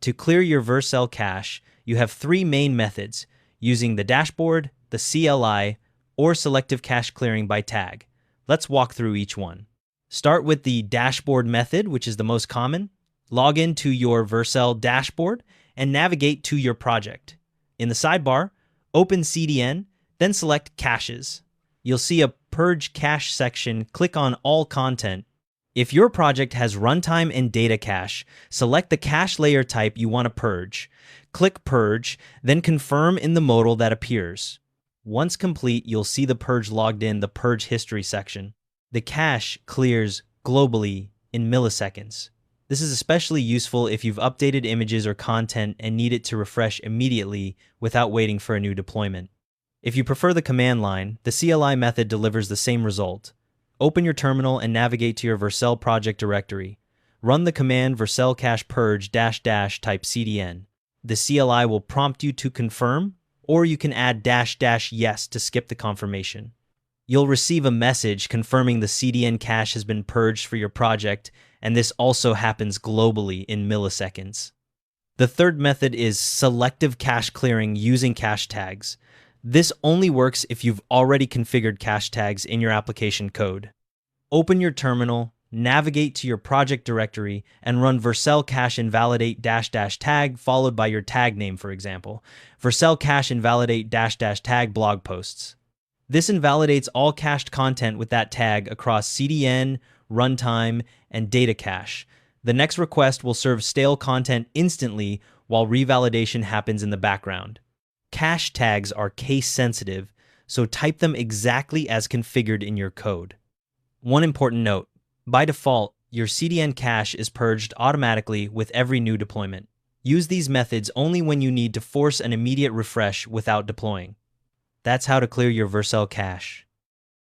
To clear your Vercel cache, you have three main methods, using the dashboard, the CLI, or selective cache clearing by tag. Let's walk through each one. Start with the dashboard method, which is the most common. Log into your Vercel dashboard and navigate to your project. In the sidebar, open CDN, then select Caches. You'll see a Purge Cache section. Click on All Content. If your project has runtime and data cache, select the cache layer type you want to purge. Click Purge, then confirm in the modal that appears. Once complete, you'll see the purge logged in the Purge History section. The cache clears globally in milliseconds. This is especially useful if you've updated images or content and need it to refresh immediately without waiting for a new deployment. If you prefer the command line, the CLI method delivers the same result. Open your terminal and navigate to your Vercel project directory. Run the command vercel cache purge -- type cdn. The CLI will prompt you to confirm, or you can add -- yes to skip the confirmation. You'll receive a message confirming the CDN cache has been purged for your project, and this also happens globally in milliseconds. The third method is selective cache clearing using cache tags. This only works if you've already configured cache tags in your application code. Open your terminal, navigate to your project directory, and run vercel cache invalidate -- tag followed by your tag name, for example. Vercel cache invalidate -- tag blog posts. This invalidates all cached content with that tag across CDN, runtime, and data cache. The next request will serve stale content instantly while revalidation happens in the background. Cache tags are case sensitive, so type them exactly as configured in your code. One important note, by default, your CDN cache is purged automatically with every new deployment. Use these methods only when you need to force an immediate refresh without deploying. That's how to clear your Vercel cache.